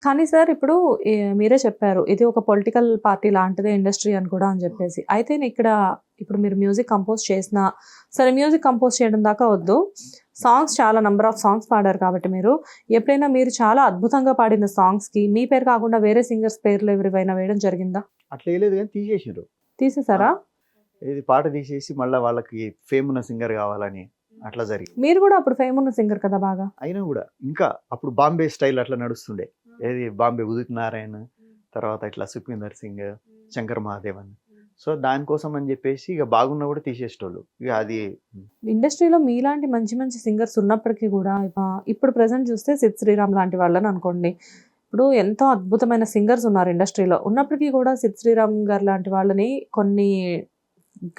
కానీ సార్ ఇప్పుడు మీరే చెప్పారు. ఇది ఒక పొలిటికల్ పార్టీ లాంటిదే ఇండస్ట్రీ అని కూడా అని జెప్పేసి. అయితే ఇక్కడ ఇప్పుడు మీరు మ్యూజిక్ కంపోజ్ చేసినా, సరే మ్యూజిక్ కంపోజ్ చేయడం దాకా వద్దు. సాంగ్స్ చాలా నంబర్ ఆఫ్ సాంగ్స్ పాడారు కాబట్టి మీరు, ఎప్పుడైనా మీరు చాలా అద్భుతంగా పాడిన సాంగ్స్‌కి మీ పేరు కాకుండా వేరే సింగర్స్ పేర్లు ఎవరివైనా వేయడం జరిగిందా? అట్లా ఏయలేదు గానీ తీసేసిండ్రు. ఆ! తీసేసారా? ఇది పాట తీసేసి మళ్ళా వాళ్ళకి ఫేమ్ ఉన్న సింగర్ కావాలని అట్లా జరిగింది. మీరు గూడా అప్పుడు ఫేమ్ ఉన్న సింగర్ కదా బాగా. అయినా గూడా ఇంకా అప్పుడు బాంబే స్టైల్ అట్లా నడుస్తుండే. ఏది బాంబే ఉదిత్ నారాయణ్, తర్వాత ఇట్లా సుఖ్వీందర్ సింగ్, శంకర్ మహాదేవన్. సో దానికోసం అని జెప్పేసి ఇక బాగున్నా గూడా తీసేసేటోళ్ళు. ఇక అది ఇండస్ట్రీలో మీలాంటి మంచి మంచి సింగర్స్ ఉన్నప్పటికీ గూడా ఇప్పుడు ప్రెజెంట్ చూస్తే 'సిద్ శ్రీరామ్' లాంటి వాళ్ళని అనుకోండి. ఇప్పుడు ఎంతో అద్భుతమైన సింగర్స్ ఉన్నారు ఇండస్ట్రీలో. ఉన్నప్పటికీ కూడా 'సిద్ శ్రీరామ్' గారు లాంటి వాళ్ళని కొన్ని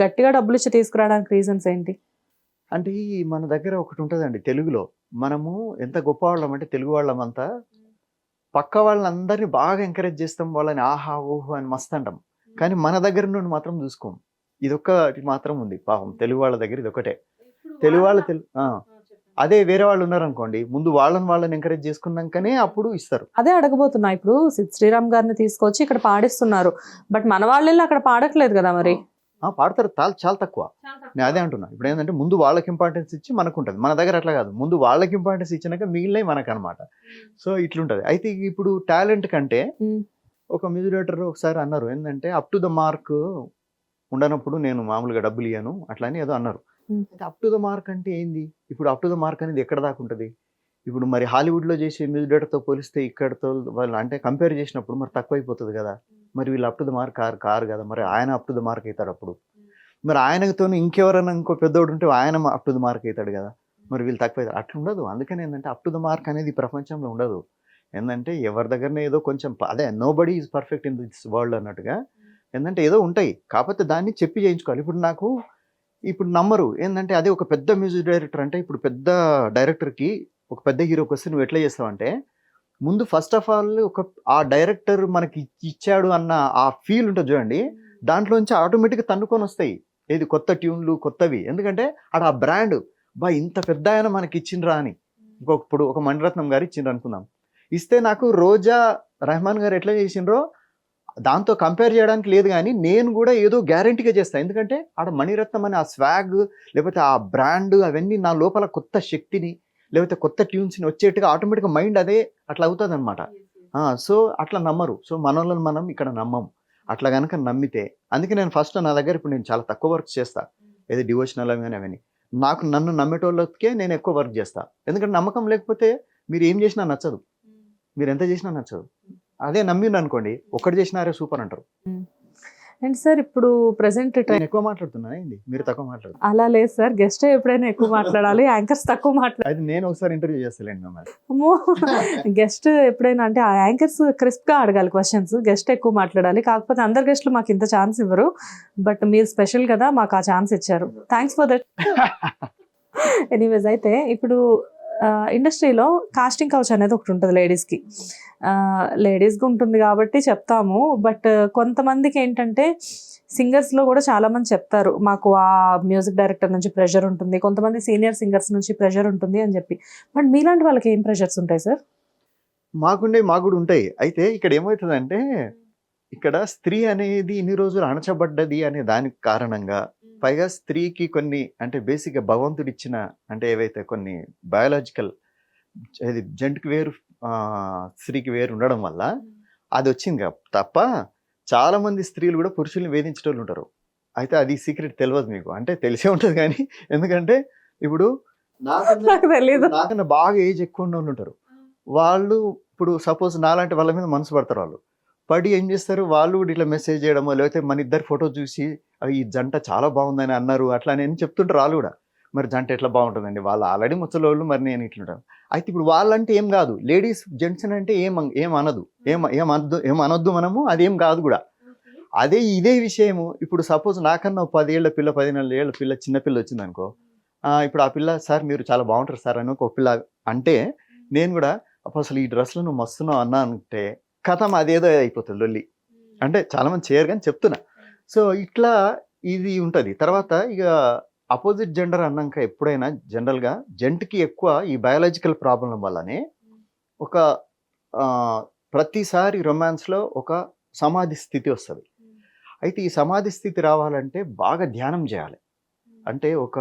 గట్టిగా డబ్బులిచ్చి తీసుకురావడానికి రీజన్స్ ఏంటి? అంటే ఈ మన దగ్గర ఒకటుంటదండి తెలుగులో. మనము ఎంత గొప్పవాళ్ళం అంటే తెలుగు వాళ్ళమంతా పక్క వాళ్ళందరిని బాగా ఎంకరేజ్ చేస్తాం. వాళ్ళని ఆహా! ఓహో! అని మస్తంటాం. కానీ మన దగ్గర నుండి మాత్రం చూసుకోం. ఇదొక్కటి మాత్రం ఉంది పాపం తెలుగు వాళ్ళ దగ్గర ఇదొక్కటే. తెలుగు వాళ్ళు ఆ! అదే వేరే వాళ్ళు ఉన్నారనుకోండి, ముందు వాళ్ళని ఎంకరేజ్ చేసుకున్నాకనే అప్పుడు ఇస్తారు. అదే అడగబోతున్నా. ఇప్పుడు 'సిద్ శ్రీరామ్' గారిని తీసుకొచ్చి ఇక్కడ పాడిస్తున్నారు. బట్ మన వాళ్ళెళ్ళి అక్కడ పాడట్లేదు కదా మరి. పాడతారు చాలా తక్కువ. నేను అదే అంటున్నా. ఇప్పుడేందంటే ముందు వాళ్ళకి ఇంపార్టెన్స్ ఇచ్చి మనకుంటది. మన దగ్గర అట్లా కాదు. ముందు వాళ్ళకి ఇంపార్టెన్స్ ఇచ్చినాక మిగిలినవి మనకనమాట. సో ఇట్లుంటది. అయితే ఇప్పుడు టాలెంట్ కంటే ఒక మ్యూజిక్ డైరెక్టర్ ఒకసారి అన్నారు ఏందంటే అప్ టు ద మార్క్ ఉండనప్పుడు నేను మామూలుగా డబ్బులియ్యను అట్లా అని ఏదో అన్నారు. అయితే అప్ టు ద మార్క్ అంటే ఏంది? ఇప్పుడు అప్ టు ద మార్క్ అనేది ఎక్కడ దాకా ఉంటది? ఇప్పుడు మరి హాలీవుడ్‌లో చేసే మ్యూజిక్ డైరెక్టర్‌తో పోలిస్తే ఇక్కడితో వాళ్ళు అంటే కంపేర్ చేసినప్పుడు మరి తక్కువైపోతది కదా! మరి వీళ్ళు up to the mark car కదా! మరి ఆయన అప్ టు ద మార్క్ అయితాడు అప్పుడు. మరి ఆయనతోని ఇంకెవరైనా ఇంకో పెద్దోడు ఉంటే ఆయన అప్ టు ద మార్క్ అయితాడు కదా! మరి వీళ్ళు తక్కువ అట్లుండదు. అందుకని ఏందంటే అప్ టు ద మార్క్ అనేది ఈ ప్రపంచంలో ఉండదు. ఏందంటే ఎవరి దగ్గరనే ఏదో కొంచెం అదే nobody is perfect in this world అన్నట్టుగా ఏందంటే ఏదో ఉంటాయి. కాకపోతే దాన్ని చెప్పి చేయించుకోవాలి. ఇప్పుడు నమ్మరు. ఏందంటే అదే ఒక పెద్ద మ్యూజిక్ డైరెక్టర్ అంటే ఇప్పుడు పెద్ద డైరెక్టర్‌కి ఒక పెద్ద హీరోకొస్తే నువ్వు ఎట్లా చేస్తావంటే, ముందు ఫస్ట్ ఆఫ్ ఆల్ ఆ డైరెక్టర్ మనకి ఇచ్చాడు అన్న ఆ ఫీల్ ఉంటది చూడండి. దాంట్లోంచి ఆటోమేటిక్‌గా తన్నుకొనొస్తాయి. ఏది కొత్త ట్యూన్‌లు కొత్తవి. ఎందుకంటే ఆడ ఆ బ్రాండ్ ఇంత పెద్దాయన మనకిచ్చిండ్రా అని. ఇప్పుడు ఒక మణిరత్నం గారు ఇచ్చిండ్రు అనుకుందాం. ఇస్తే నాకు రోజా, రెహమాన్ గారు ఎట్లా చేసిండ్రో దాంతో కంపేర్ చేయడానికి లేదు గానీ, నేను గూడా ఏదో గ్యారంటీగా చేస్తా. ఎందుకంటే ఆడ మణిరత్నం అనే ఆ స్వాగ్ లేకపోతే ఆ బ్రాండ్ అవన్నీ నా లోపల కొత్త శక్తిని లేకపోతే కొత్త ట్యూన్స్‌ని వచ్చేట్టుగా ఆటోమేటిక్‌గా మైండ్ అదే అట్లా అవుతదనమాట. సో అట్లా నమ్మరు. సో మనోళ్ళని మనం ఇక్కడ నమ్మం. అట్లా గనక నమ్మితే అందుకే నేను ఫస్ట్ నా దగ్గర ఇప్పుడు నేను చాలా తక్కువ వర్క్ చేస్తా. ఏది డివోషనల్ గాని అవన్నీ. నన్ను నమ్మేటోళ్ళకే నేను ఎక్కువ వర్క్ చేస్తా. ఎందుకంటే నమ్మకం లేకపోతే మీరు ఏం చేసినా నచ్చదు. మీరెంత చేసినా నచ్చదు. అదే నమ్మిండ్రనుకోండి ఒక్కటి చేసినా అరే సూపర్ అంటారు. అండ్ సార్ ఇప్పుడు ప్రెజెంట్ నేను ఎక్కువ మాట్లాడుతున్నానా ఏంది? మీరు తక్కువ మాట్లాడుతున్నారు. అలా లేదు సార్. గెస్టే ఎప్పుడైనా ఎక్కువ మాట్లాడాలి. యాంకర్స్ తక్కువ మాట్లాడాలి. అయితే నేను ఒకసారి ఇంటర్వ్యూ చేస్తాలేండి మిమ్మల్ని. అమ్మో! గెస్ట్ ఎప్పుడైనా అంటే ఆ యాంకర్స్ క్రిస్ప్‌గా అడగాలి క్వెషన్స్. గెస్ట్ ఎక్కువ మాట్లాడాలి. కాకపోతే అందరు గెస్టులు మాకు ఇంత ఛాన్స్ ఇవ్వరు. బట్ మీరు స్పెషల్ కదా మాకు ఆ ఛాన్స్ ఇచ్చారు. Thanks for that. ఎనీవేస్ అయితే ఇప్పుడు ఇండస్ట్రీలో కాస్టింగ్ కౌచ్ అనేది ఒకటి ఉంటుంది లేడీస్‌కి. లేడీస్‌కి ఉంటుంది కాబట్టి చెప్తాము. బట్ కొంతమందికి ఏంటంటే సింగర్స్‌లో కూడా చాలామంది చెప్తారు. మాకు ఆ మ్యూజిక్ డైరెక్టర్ నుంచి ప్రెషర్ ఉంటుంది. కొంతమంది సీనియర్ సింగర్స్ నుంచి ప్రెషర్ ఉంటుంది అని చెప్పి. బట్ మీలాంటి వాళ్ళకి ఏం ప్రెషర్స్ ఉంటాయి సార్? మాకు కూడా ఉంటాయి. అయితే ఇక్కడ ఏమవుతుందంటే ఇక్కడ స్త్రీ అనేది ఇన్ని రోజులు అణచబడ్డది అనే దానికి కారణంగా పైగా స్త్రీకి కొన్ని అంటే బేసిక్‌గా భగవంతుడిచ్చిన అంటే ఏవైతే కొన్ని బయోలాజికల్ ఇది జెంట్‌కి వేరు స్త్రీకి వేరు ఉండడం వల్ల అదొచ్చింది తప్ప చాలా మంది స్త్రీలు కూడా పురుషుల్ని వేధించేటోళ్ళు ఉంటారు. అయితే అది సీక్రెట్ తెలవదు మీకు. అంటే తెలిసే ఉంటది కానీ ఎందుకంటే ఇప్పుడు నాకు తెలీదు. నాకన్నా బాగా ఏజ్ ఎక్కువ ఉన్నోళ్ళు ఉంటారు. వాళ్ళు ఇప్పుడు సపోజ్ నాలాంటి వాళ్ళ మీద మనసు పడతారు వాళ్ళు. పడి ఏం చేస్తారు వాళ్ళు కూడా ఇట్లా మెసేజ్ చేయడమో లేకపోతే మన ఇద్దరు ఫోటో చూసి ఈ జంట చాలా బాగుందని అన్నారు అట్లా అని చెప్తుంటారు వాళ్ళు కూడా. మరి జంట ఎట్లా బాగుంటుందండి వాళ్ళు ఆల్రెడీ ముసలోళ్ళు మరి నేను ఇట్లుంటాను. అయితే ఇప్పుడు వాళ్ళంటే ఏం కాదు లేడీస్ జెంట్స్ అంటే ఏం అనదు ఏమనొద్దు మనము అదేం కాదు కూడా. అదే ఇదే విషయము ఇప్పుడు సపోజ్ నాకన్నా 10 ఏళ్ల పిల్ల 14 ఏళ్ల పిల్ల చిన్న పిల్ల వచ్చింది అనుకో. ఇప్పుడు ఆ పిల్ల సార్ మీరు చాలా బాగుంటారు సార్ అని ఒక పిల్ల అంటే నేను కూడా అసలు ఈ డ్రెస్లో నువ్వు మస్తున్నావు అన్నా అంటే కథం అదేదో అయిపోతుంది లొల్లి. అంటే చాలా మంది చేయరు కానీ చెప్తున్నా. సో ఇట్లా ఇది ఉంటది. తర్వాత ఇక అపోజిట్ జెండర్ అన్నాక ఎప్పుడైనా జనరల్‌గా జెంట్‌కి ఎక్కువ ఈ బయోలాజికల్ ప్రాబ్లమ్ వల్లనే ఒక ప్రతిసారి రొమాన్స్లో ఒక సమాధి స్థితి వస్తుంది. అయితే ఈ సమాధి స్థితి రావాలంటే బాగా ధ్యానం చేయాలి. అంటే ఒక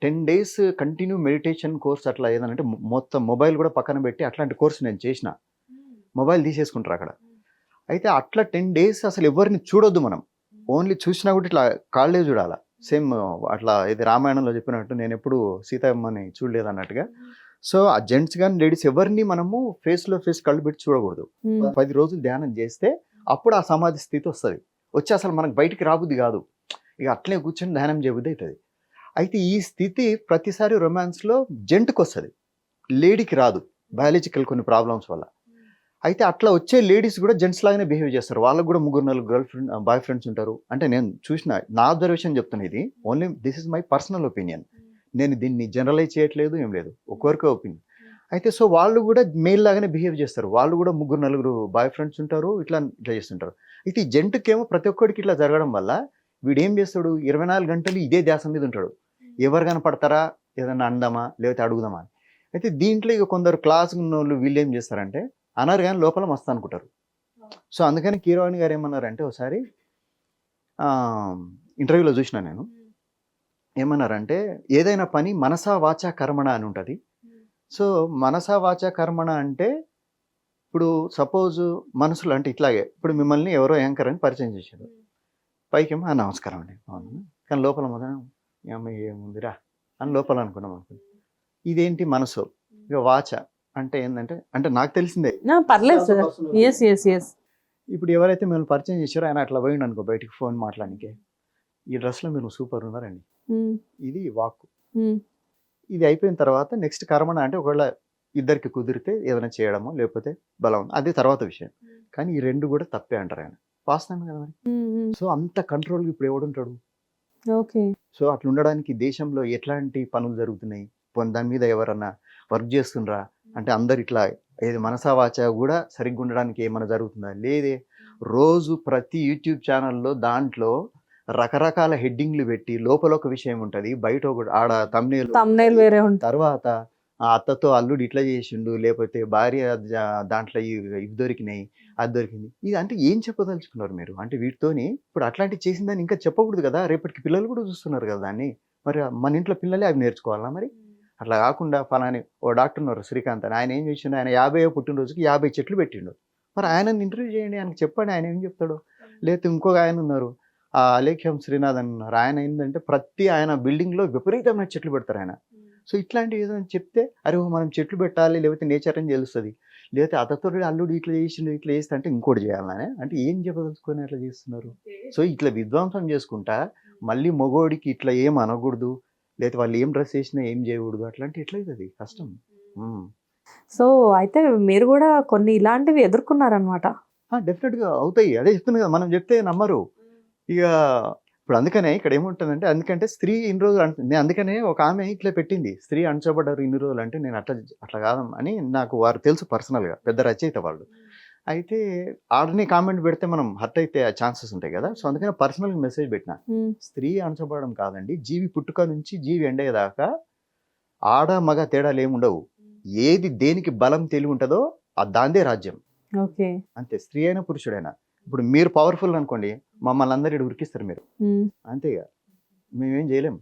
10 days కంటిన్యూ మెడిటేషన్ కోర్స్ అట్లా ఏదంటే మొత్తం మొబైల్ కూడా పక్కన పెట్టి అట్లాంటి కోర్స్ నేను చేసిన. మొబైల్ తీసేసుకుంటారు అక్కడ. అయితే అట్లా 10 days అసలు ఎవరిని చూడొద్దు మనం. ఓన్లీ చూసినా కూడా ఇట్లా కాళ్ళే చూడాలి. సేమ్ అట్లా ఇది రామాయణంలో చెప్పినట్టు నేను ఎప్పుడు సీతమ్మని చూడలేదు అన్నట్టుగా. సో ఆ జెంట్స్ కానీ లేడీస్ ఎవరిని మనము ఫేస్లో ఫేస్ కళ్ళు పెట్టి చూడకూడదు. 10 రోజులు ధ్యానం చేస్తే అప్పుడు ఆ సమాధి స్థితి వస్తుంది. వచ్చి అసలు మనకు బయటికి రాబుద్ది కాదు. ఇక అట్లే కూర్చొని ధ్యానం చేయబుద్ది అవుతుంది. అయితే ఈ స్థితి ప్రతిసారి రొమాన్స్లో జెంట్కి వస్తుంది, లేడీకి రాదు, బయాలజికల్ కొన్ని ప్రాబ్లమ్స్ వల్ల. అయితే అట్లా వచ్చే లేడీస్ కూడా జెంట్స్ లాగానే బిహేవ్ చేస్తారు. వాళ్ళకు కూడా 3-4 గర్ల్ ఫ్రెండ్ బాయ్ ఫ్రెండ్స్ ఉంటారు. అంటే నేను చూసిన నా అబ్జర్వేషన్ చెప్తున్నా, ఇది only this is my personal opinion. నేను దీన్ని జనరలైజ్ చేయట్లేదు, ఏం లేదు, ఒక్కొక్కరికే ఒపీనియన్. అయితే సో వాళ్ళు కూడా మేల్ లాగానే బిహేవ్ చేస్తారు. వాళ్ళు కూడా 3-4 బాయ్ ఫ్రెండ్స్ ఉంటారు, ఇట్లా చేస్తుంటారు. అయితే ఈ జెంట్కి ఏమో ప్రతి ఒక్కడికి ఇట్లా జరగడం వల్ల వీడు ఏం చేస్తాడు, 24 గంటలు ఇదే ధ్యాస మీద ఉంటాడు. ఎవరు కనపడతారా, ఏదన్నా అందామా లేకపోతే అడుగుదామా అని. అయితే దీంట్లో ఇక కొందరు క్లాస్ ఉన్న వాళ్ళు వీళ్ళు ఏం చేస్తారంటే అనరు కానీ లోపల మస్తు అనుకుంటారు. సో అందుకని కీరవాణి గారు ఏమన్నారంటే ఒకసారి ఇంటర్వ్యూలో చూసిన నేను, ఏమన్నారంటే ఏదైనా పని మనసా వాచా కర్మణ అని ఉంటుంది. సో మనసా వాచా కర్మణ అంటే ఇప్పుడు సపోజ్ మనసులో అంటే ఇట్లాగే ఇప్పుడు మిమ్మల్ని ఎవరో యాంకర్ అని పరిచయం చేశారు. పైకేమో నమస్కారం అండి అవును, కానీ లోపల మొదలు ఏముందిరా అని లోపల అనుకున్నాం అనుకుంది. ఇదేంటి మనసు. ఇక వాచ అంటే ఏంటంటే అంటే నాకు తెలిసిందే, పర్లేదు సార్. Yes yes yes. ఇప్పుడు ఎవరైతే మిమ్మల్ని పరిచయం చేశారో ఆయన అట్లా పోయిండు అనుకో బయటికి ఫోన్ మాట్లాడానికి, ఈ డ్రెస్లో మీరు సూపర్ ఉన్నారండి, ఇది వాక్కు. ఇది అయిపోయిన తర్వాత నెక్స్ట్ కర్మణ అంటే ఒకవేళ ఇద్దరికి కుదిరితే ఏదైనా చేయడమో లేకపోతే బలం, అది తర్వాత విషయం. కానీ ఈ రెండు కూడా తప్పే అంటారు ఆయన. వాస్తవమే కదా మరి. సో అంత కంట్రోల్గా ఇప్పుడు ఎవడుంటాడు. ఓకే. సో అట్లా ఉండడానికి దేశంలో ఎట్లాంటి పనులు జరుగుతున్నాయి, దాని మీద ఎవరన్నా వర్క్ చేస్తుండ్రా అంటే అందరు ఇట్లా ఏది మనసా వాచ కూడా సరిగ్గా ఉండడానికి ఏమైనా జరుగుతుందా, లేదే. రోజు ప్రతి యూట్యూబ్ ఛానల్లో దాంట్లో రకరకాల హెడ్డింగ్లు పెట్టి లోపల ఒక విషయం ఉంటుంది, బయట ఒకటి ఆడ తమ్నేల్ వేరే ఉంటుంది. తర్వాత ఆ అత్తతో అల్లుడు ఇట్లా చేసిండు, లేకపోతే భార్య దాంట్లో ఇవి దొరికినాయి, అది దొరికింది. ఇది అంటే ఏం చెప్పదలుచుకున్నారు మీరు. అంటే వీటితోని ఇప్పుడు అట్లాంటివి చేసిందని ఇంకా చెప్పకూడదు కదా, రేపటికి పిల్లలు కూడా చూస్తున్నారు కదా దాన్ని. మరి మన ఇంట్లో పిల్లలే అవి నేర్చుకోవాలా మరి. అట్లా కాకుండా ఫలాని ఓ డాక్టర్ ఉన్నారు శ్రీకాంత్ అని, ఆయన ఏం చేసిండు, ఆయన 50వ పుట్టినరోజుకి 50 చెట్లు పెట్టిండు. మరి ఆయనని ఇంటర్వ్యూ చేయండి, ఆయనకు చెప్పండి ఆయన ఏం చెప్తాడు. లేకపోతే ఇంకొక ఆయన ఉన్నారు అలేఖ్యం శ్రీనాథ్ అని ఉన్నారు, ఆయన ఏంటంటే ప్రతి ఆయన బిల్డింగ్లో విపరీతమైన చెట్లు పెడతారు ఆయన. సో ఇట్లాంటివి ఏదైనా చెప్తే అరే మనం చెట్లు పెట్టాలి, లేకపోతే నేచర్ అని తెలుస్తుంది. లేకపోతే అతతో అల్లుడు ఇట్లా చేసిండు ఇట్లా చేస్తా అంటే ఇంకోటి చేయాలనే అంటే ఏం చెప్పదలుచుకొని అట్లా చేస్తున్నారు. సో ఇట్లా విధ్వంసం చేసుకుంటా మళ్ళీ మగోడికి ఇట్లా ఏం అనకూడదు, లేకపోతే వాళ్ళు ఏం డ్రెస్ చేసినా ఏం చేయకూడదు, అట్లాంటి ఎట్లా అవుతుంది కష్టం. సో అయితే మీరు కూడా కొన్ని ఇలాంటివి ఎదుర్కొన్నారనమాట. డెఫినెట్గా అవుతాయి, అదే చెప్తున్నా కదా, మనం చెప్తే నమ్మరు. ఇక ఇప్పుడు అందుకనే ఇక్కడ ఏముంటుందంటే, అందుకంటే స్త్రీ ఇన్ని రోజులు నేను అందుకనే ఒక ఆమె ఇట్లా పెట్టింది, స్త్రీ అణచబడ్డారు ఇన్ని రోజులు అంటే నేను అట్లా కాదు అని నాకు వారు తెలుసు పర్సనల్గా, పెద్ద రచయిత వాళ్ళు. అయితే ఆడని కామెంట్ పెడితే మనం హర్ట్ అయితే ఛాన్సెస్ ఉంటాయి కదా. సో అందుకని పర్సనల్గా మెసేజ్ పెట్టిన, స్త్రీ అణచబడడం కాదండి, జీవి పుట్టుక నుంచి జీవి ఎండేదాకా ఆడ మగ తేడాలు ఏముండవు. ఏది దేనికి బలం తెలివి ఉంటుందో దాందే రాజ్యం. ఓకే, అంతే. స్త్రీ అయినా పురుషుడైనా. ఇప్పుడు మీరు పవర్ఫుల్ అనుకోండి, మమ్మల్ని అందరి ఉరికిస్తారు మీరు, అంతేగా, మేమేం చేయలేము.